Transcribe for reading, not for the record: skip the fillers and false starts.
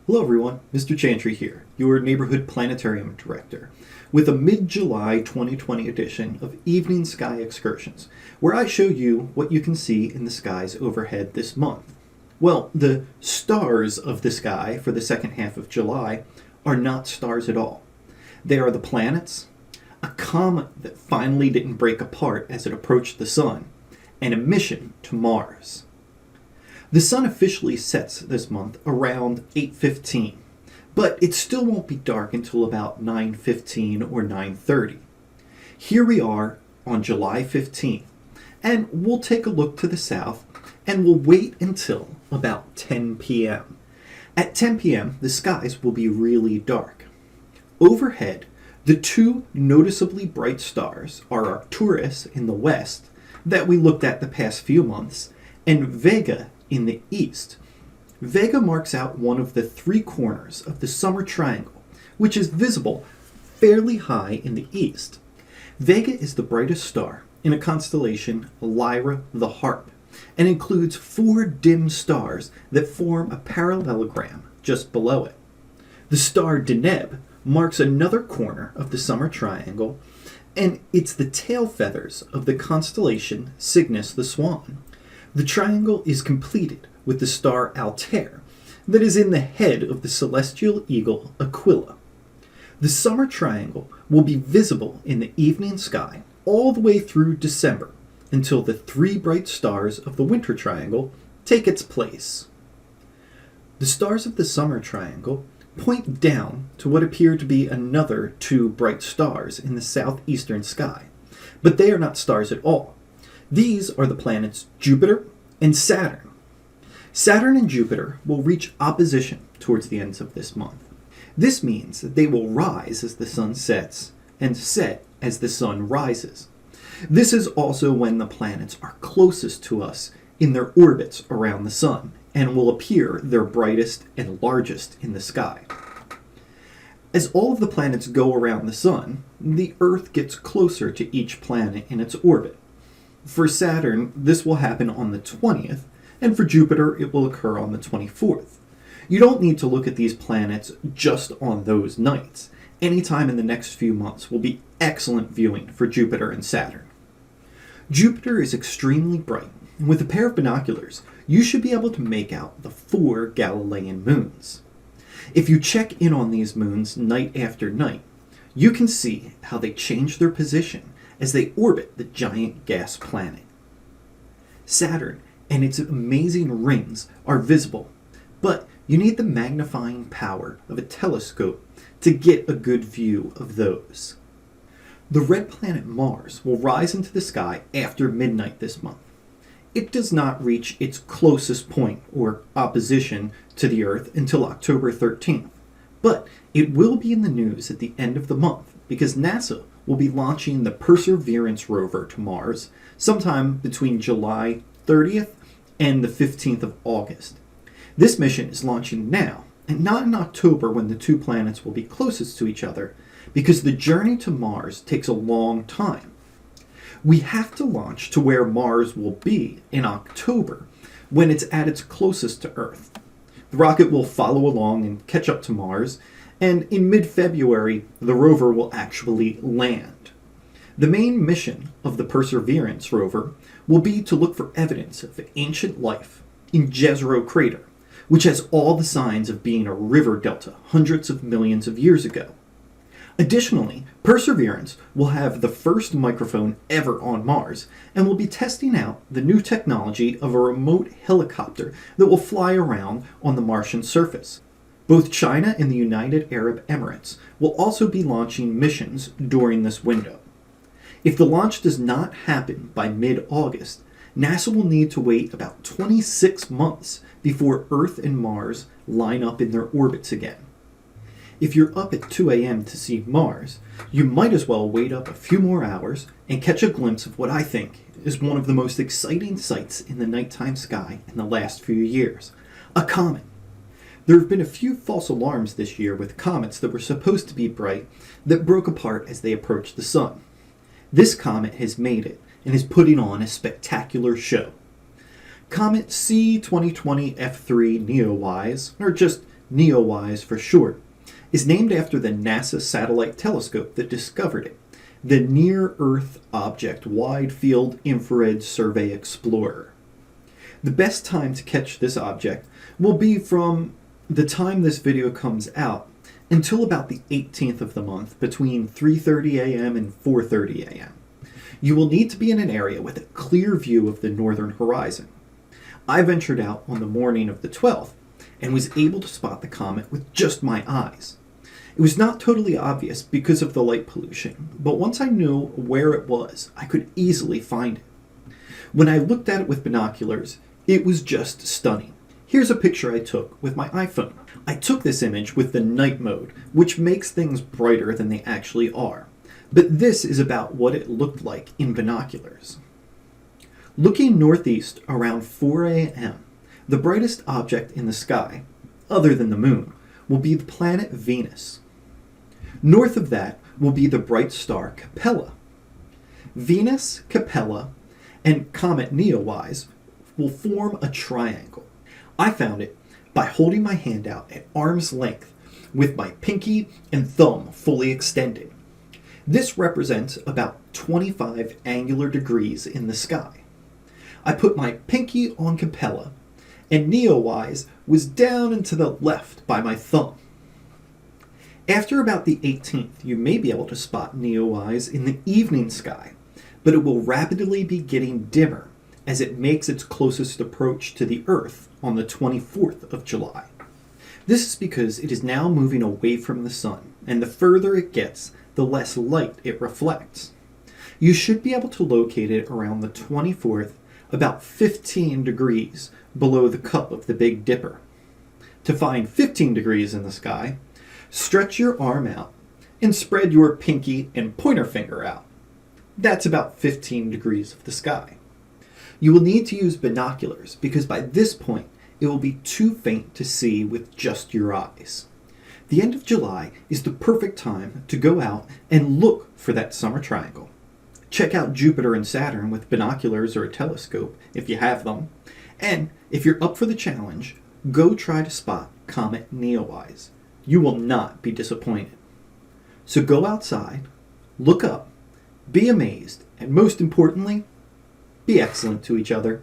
Hello everyone, Mr. Chantry here, your neighborhood planetarium director, with a mid-July 2020 edition of Evening Sky Excursions, where I show you what you can see in the skies overhead this month. Well, the stars of the sky for the second half of July are not stars at all. They are the planets, a comet that finally didn't break apart as it approached the sun, and a mission to Mars. The sun officially sets this month around 8:15, but it still won't be dark until about 9:15 or 9:30. Here we are on July 15th, and we'll take a look to the south, and we'll wait until about 10 p.m. At 10 p.m., the skies will be really dark. Overhead, the two noticeably bright stars are Arcturus in the west, that we looked at the past few months, and Vega in the east. Vega marks out one of the three corners of the summer triangle, which is visible fairly high in the east. Vega is the brightest star in a constellation Lyra the Harp, and includes four dim stars that form a parallelogram just below it. The star Deneb marks another corner of the summer triangle, and it's the tail feathers of the constellation Cygnus the Swan. The triangle is completed with the star Altair, that is in the head of the celestial eagle Aquila. The summer triangle will be visible in the evening sky all the way through December, until the three bright stars of the winter triangle take its place. The stars of the summer triangle point down to what appear to be another two bright stars in the southeastern sky, but they are not stars at all. These are the planets Jupiter and Saturn. Saturn and Jupiter will reach opposition towards the ends of this month. This means that they will rise as the sun sets and set as the sun rises. This is also when the planets are closest to us in their orbits around the sun and will appear their brightest and largest in the sky. As all of the planets go around the sun, the Earth gets closer to each planet in its orbit. For Saturn, this will happen on the 20th, and for Jupiter, it will occur on the 24th. You don't need to look at these planets just on those nights. Any time in the next few months will be excellent viewing for Jupiter and Saturn. Jupiter is extremely bright, and with a pair of binoculars, you should be able to make out the four Galilean moons. If you check in on these moons night after night, you can see how they change their position as they orbit the giant gas planet. Saturn and its amazing rings are visible, but you need the magnifying power of a telescope to get a good view of those. The red planet Mars will rise into the sky after midnight this month. It does not reach its closest point or opposition to the Earth until October 13th, but it will be in the news at the end of the month because NASA will be launching the Perseverance rover to Mars sometime between July 30th and the 15th of August. This mission is launching now, and not in October when the two planets will be closest to each other, because the journey to Mars takes a long time. We have to launch to where Mars will be in October, when it's at its closest to Earth. The rocket will follow along and catch up to Mars, and in mid-February, the rover will actually land. The main mission of the Perseverance rover will be to look for evidence of ancient life in Jezero Crater, which has all the signs of being a river delta hundreds of millions of years ago. Additionally, Perseverance will have the first microphone ever on Mars and will be testing out the new technology of a remote helicopter that will fly around on the Martian surface. Both China and the United Arab Emirates will also be launching missions during this window. If the launch does not happen by mid-August, NASA will need to wait about 26 months before Earth and Mars line up in their orbits again. If you're up at 2 a.m. to see Mars, you might as well wait up a few more hours and catch a glimpse of what I think is one of the most exciting sights in the nighttime sky in the last few years, a comet. There have been a few false alarms this year with comets that were supposed to be bright that broke apart as they approached the sun. This comet has made it and is putting on a spectacular show. Comet C2020 F3 NEOWISE, or just NEOWISE for short, is named after the NASA satellite telescope that discovered it, the Near Earth Object Wide Field Infrared Survey Explorer. The best time to catch this object will be from the time this video comes out until about the 18th of the month, between 3:30 a.m. and 4:30 a.m. You will need to be in an area with a clear view of the northern horizon. I ventured out on the morning of the 12th and was able to spot the comet with just my eyes. It was not totally obvious because of the light pollution, but once I knew where it was, I could easily find it. When I looked at it with binoculars, it was just stunning. Here's a picture I took with my iPhone. I took this image with the night mode, which makes things brighter than they actually are. But this is about what it looked like in binoculars. Looking northeast around 4 a.m., the brightest object in the sky, other than the moon, will be the planet Venus. North of that will be the bright star Capella. Venus, Capella, and comet NEOWISE will form a triangle. I found it by holding my hand out at arm's length with my pinky and thumb fully extended. This represents about 25 angular degrees in the sky. I put my pinky on Capella, and NEOWISE was down and to the left by my thumb. After about the 18th, you may be able to spot NEOWISE in the evening sky, but it will rapidly be getting dimmer as it makes its closest approach to the Earth on the 24th of July. This is because it is now moving away from the sun, and the further it gets, the less light it reflects. You should be able to locate it around the 24th, about 15 degrees below the cup of the Big Dipper. To find 15 degrees in the sky, stretch your arm out and spread your pinky and pointer finger out. That's about 15 degrees of the sky. You will need to use binoculars because by this point it will be too faint to see with just your eyes. The end of July is the perfect time to go out and look for that summer triangle. Check out Jupiter and Saturn with binoculars or a telescope if you have them. And if you're up for the challenge, go try to spot comet NEOWISE. You will not be disappointed. So go outside, look up, be amazed, and most importantly, be excellent to each other.